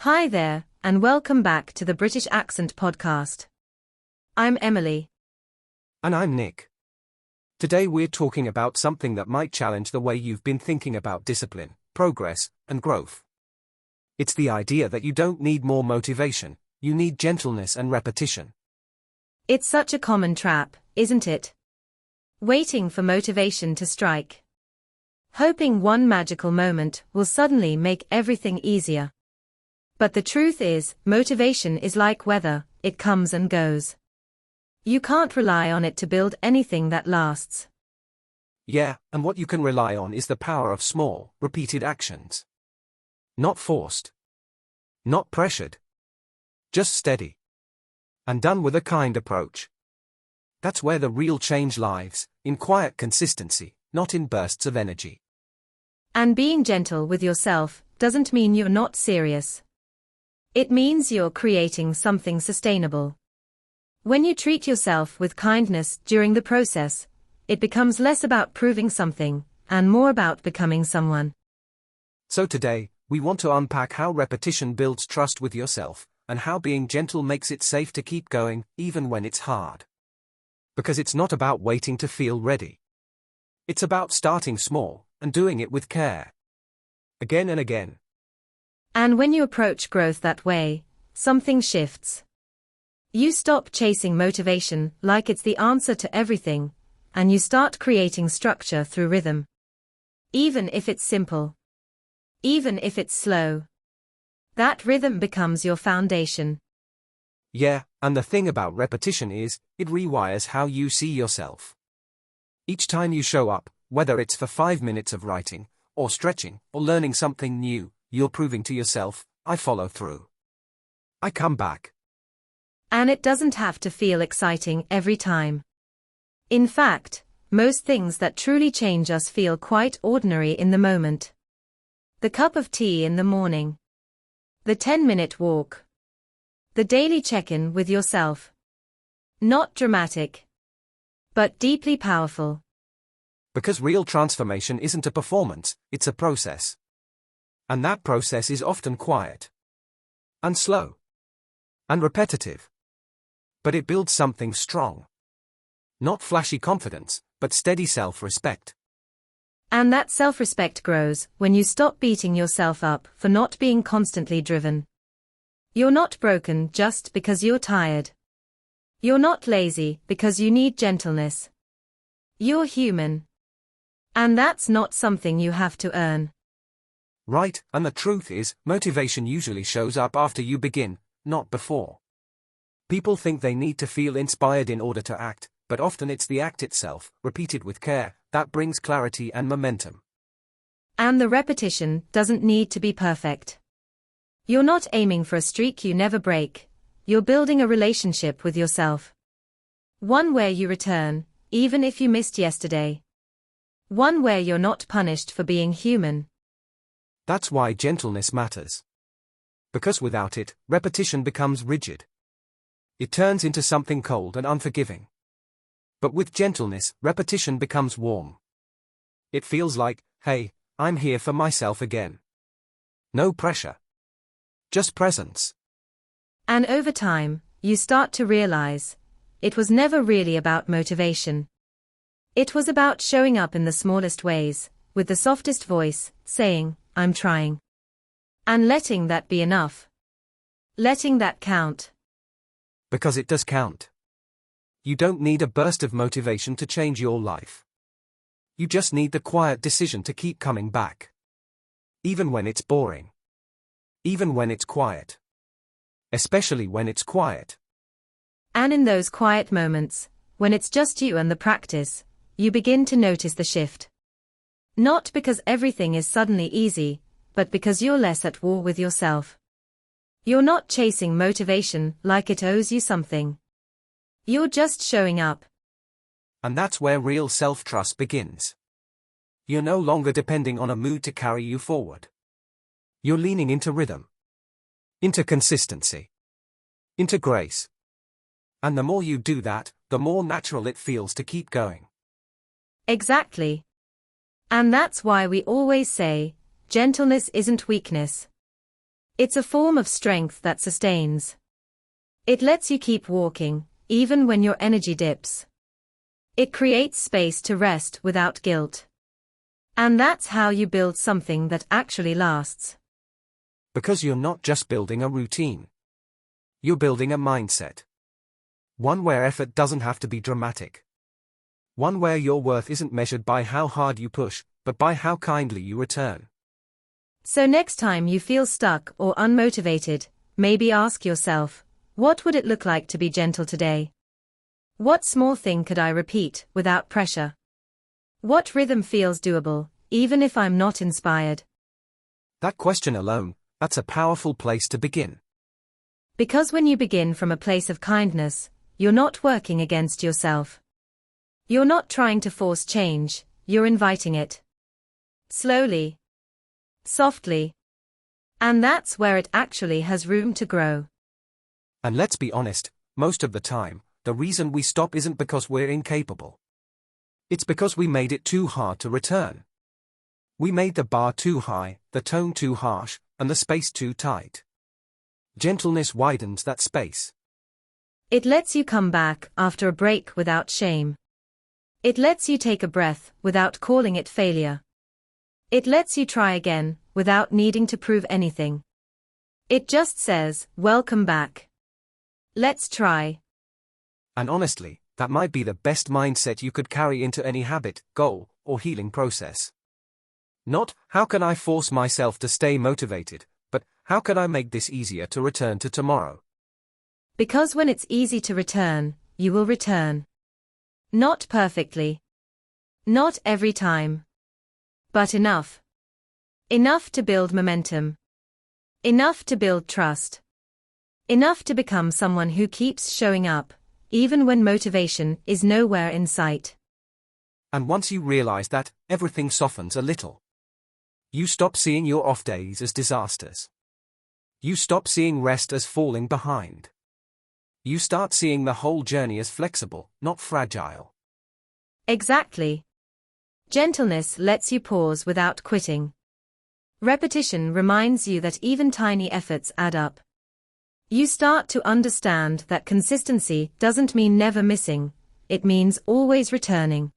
Hi there, and welcome back to the British Accent Podcast. I'm Emily. And I'm Nick. Today we're talking about something that might challenge the way you've been thinking about discipline, progress, and growth. It's the idea that you don't need more motivation, you need gentleness and repetition. It's such a common trap, isn't it? Waiting for motivation to strike. Hoping one magical moment will suddenly make everything easier. But the truth is, motivation is like weather, it comes and goes. You can't rely on it to build anything that lasts. Yeah, and what you can rely on is the power of small, repeated actions. Not forced. Not pressured. Just steady. And done with a kind approach. That's where the real change lies, in quiet consistency, not in bursts of energy. And being gentle with yourself doesn't mean you're not serious. It means you're creating something sustainable. When you treat yourself with kindness during the process, it becomes less about proving something, and more about becoming someone. So today, we want to unpack how repetition builds trust with yourself, and how being gentle makes it safe to keep going, even when it's hard. Because it's not about waiting to feel ready. It's about starting small, and doing it with care. Again and again. And when you approach growth that way, something shifts. You stop chasing motivation like it's the answer to everything, and you start creating structure through rhythm. Even if it's simple. Even if it's slow. That rhythm becomes your foundation. Yeah, and the thing about repetition is, it rewires how you see yourself. Each time you show up, whether it's for 5 minutes of writing, or stretching, or learning something new, you're proving to yourself, I follow through. I come back. And it doesn't have to feel exciting every time. In fact, most things that truly change us feel quite ordinary in the moment. The cup of tea in the morning. The 10-minute walk. The daily check-in with yourself. Not dramatic. But deeply powerful. Because real transformation isn't a performance, it's a process. And that process is often quiet. And slow. And repetitive. But it builds something strong. Not flashy confidence, but steady self-respect. And that self-respect grows when you stop beating yourself up for not being constantly driven. You're not broken just because you're tired. You're not lazy because you need gentleness. You're human. And that's not something you have to earn. Right, and the truth is, motivation usually shows up after you begin, not before. People think they need to feel inspired in order to act, but often it's the act itself, repeated with care, that brings clarity and momentum. And the repetition doesn't need to be perfect. You're not aiming for a streak you never break, you're building a relationship with yourself. One where you return, even if you missed yesterday. One where you're not punished for being human. That's why gentleness matters. Because without it, repetition becomes rigid. It turns into something cold and unforgiving. But with gentleness, repetition becomes warm. It feels like, hey, I'm here for myself again. No pressure. Just presence. And over time, you start to realize, it was never really about motivation. It was about showing up in the smallest ways, with the softest voice, saying, I'm trying. And letting that be enough. Letting that count. Because it does count. You don't need a burst of motivation to change your life. You just need the quiet decision to keep coming back. Even when it's boring. Even when it's quiet. Especially when it's quiet. And in those quiet moments, when it's just you and the practice, you begin to notice the shift. Not because everything is suddenly easy, but because you're less at war with yourself. You're not chasing motivation like it owes you something. You're just showing up. And that's where real self-trust begins. You're no longer depending on a mood to carry you forward. You're leaning into rhythm. Into consistency. Into grace. And the more you do that, the more natural it feels to keep going. Exactly. And that's why we always say, gentleness isn't weakness. It's a form of strength that sustains. It lets you keep walking, even when your energy dips. It creates space to rest without guilt. And that's how you build something that actually lasts. Because you're not just building a routine. You're building a mindset. One where effort doesn't have to be dramatic. One where your worth isn't measured by how hard you push, but by how kindly you return. So next time you feel stuck or unmotivated, maybe ask yourself, what would it look like to be gentle today? What small thing could I repeat without pressure? What rhythm feels doable, even if I'm not inspired? That question alone, that's a powerful place to begin. Because when you begin from a place of kindness, you're not working against yourself. You're not trying to force change, you're inviting it. Slowly. Softly. And that's where it actually has room to grow. And let's be honest, most of the time, the reason we stop isn't because we're incapable. It's because we made it too hard to return. We made the bar too high, the tone too harsh, and the space too tight. Gentleness widens that space. It lets you come back after a break without shame. It lets you take a breath without calling it failure. It lets you try again without needing to prove anything. It just says, welcome back. Let's try. And honestly, that might be the best mindset you could carry into any habit, goal, or healing process. Not, how can I force myself to stay motivated, but, how can I make this easier to return to tomorrow? Because when it's easy to return, you will return. Not perfectly. Not every time. But enough. Enough to build momentum. Enough to build trust. Enough to become someone who keeps showing up, even when motivation is nowhere in sight. And once you realize that, everything softens a little. You stop seeing your off days as disasters. You stop seeing rest as falling behind. You start seeing the whole journey as flexible, not fragile. Exactly. Gentleness lets you pause without quitting. Repetition reminds you that even tiny efforts add up. You start to understand that consistency doesn't mean never missing, it means always returning.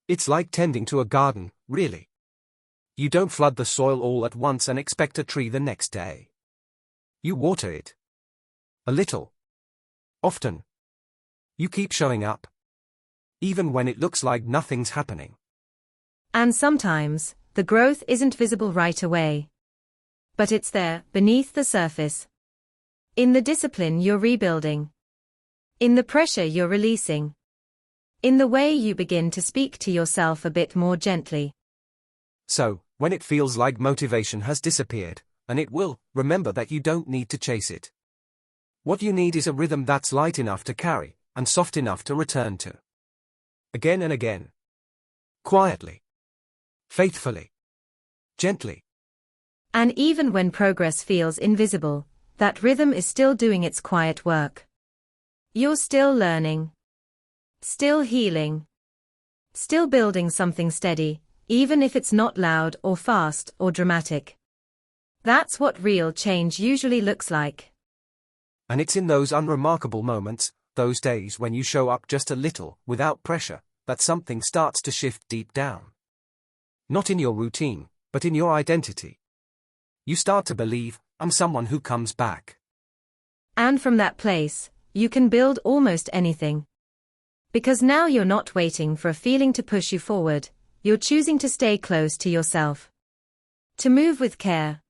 It's like tending to a garden, really. You don't flood the soil all at once and expect a tree the next day. You water it. A little. Often. You keep showing up. Even when it looks like nothing's happening. And sometimes, the growth isn't visible right away. But it's there, beneath the surface. In the discipline you're rebuilding. In the pressure you're releasing. In the way you begin to speak to yourself a bit more gently. So, when it feels like motivation has disappeared, and it will, remember that you don't need to chase it. What you need is a rhythm that's light enough to carry, and soft enough to return to. Again and again. Quietly. Faithfully. Gently. And even when progress feels invisible, that rhythm is still doing its quiet work. You're still learning. Still healing. Still building something steady, even if it's not loud or fast or dramatic. That's what real change usually looks like. And it's in those unremarkable moments, those days when you show up just a little, without pressure, that something starts to shift deep down. Not in your routine, but in your identity. You start to believe, I'm someone who comes back. And from that place, you can build almost anything. Because now you're not waiting for a feeling to push you forward, you're choosing to stay close to yourself. To move with care.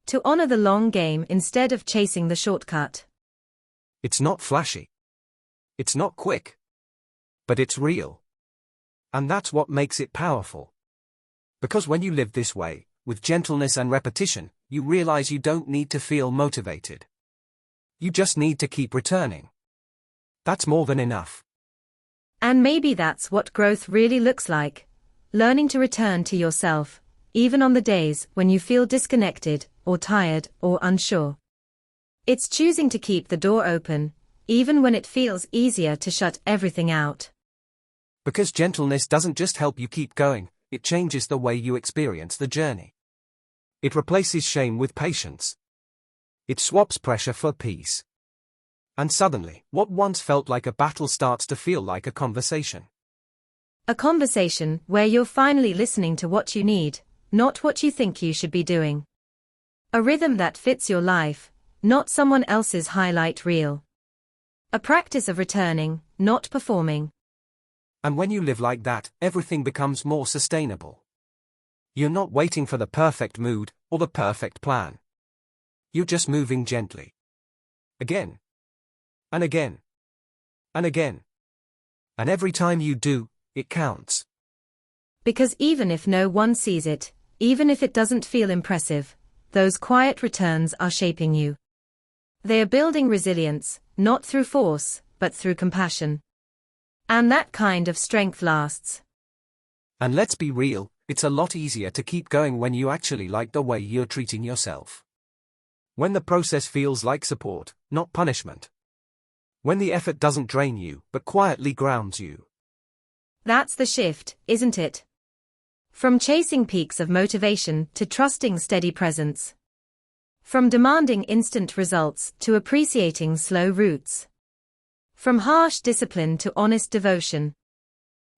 To honor the long game instead of chasing the shortcut. It's not flashy. It's not quick. But it's real. And that's what makes it powerful. Because when you live this way, with gentleness and repetition, you realize you don't need to feel motivated. You just need to keep returning. That's more than enough. And maybe that's what growth really looks like. Learning to return to yourself, even on the days when you feel disconnected, or tired, or unsure. It's choosing to keep the door open, even when it feels easier to shut everything out. Because gentleness doesn't just help you keep going, it changes the way you experience the journey. It replaces shame with patience, It swaps pressure for peace. And suddenly, what once felt like a battle starts to feel like a conversation. A conversation where you're finally listening to what you need, not what you think you should be doing. A rhythm that fits your life, not someone else's highlight reel. A practice of returning, not performing. And when you live like that, everything becomes more sustainable. You're not waiting for the perfect mood or the perfect plan. You're just moving gently. Again. And again. And again. And every time you do, it counts. Because even if no one sees it, even if it doesn't feel impressive, those quiet returns are shaping you. They are building resilience, not through force, but through compassion. And that kind of strength lasts. And let's be real, it's a lot easier to keep going when you actually like the way you're treating yourself. When the process feels like support, not punishment. When the effort doesn't drain you, but quietly grounds you. That's the shift, isn't it? From chasing peaks of motivation to trusting steady presence. From demanding instant results to appreciating slow roots. From harsh discipline to honest devotion.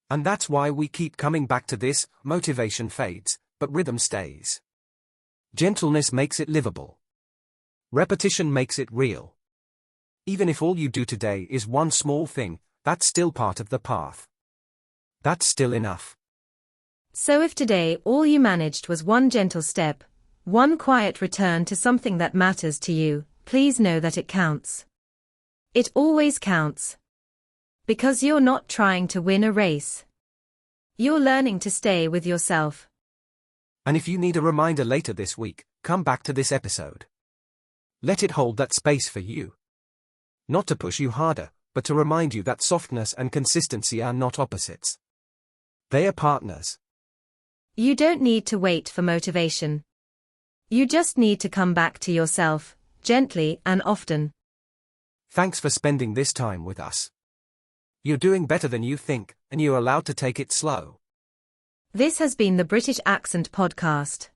And that's why we keep coming back to this. Motivation fades, but rhythm stays. Gentleness makes it livable. Repetition makes it real. Even if all you do today is one small thing, that's still part of the path. That's still enough. So if today all you managed was one gentle step, one quiet return to something that matters to you, please know that it counts. It always counts. Because you're not trying to win a race. You're learning to stay with yourself. And if you need a reminder later this week, come back to this episode. Let it hold that space for you. Not to push you harder, but to remind you that softness and consistency are not opposites. They are partners. You don't need to wait for motivation. You just need to come back to yourself, gently and often. Thanks for spending this time with us. You're doing better than you think, and you're allowed to take it slow. This has been the British Accent Podcast.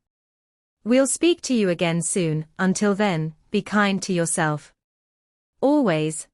We'll speak to you again soon. Until then, be kind to yourself. Always.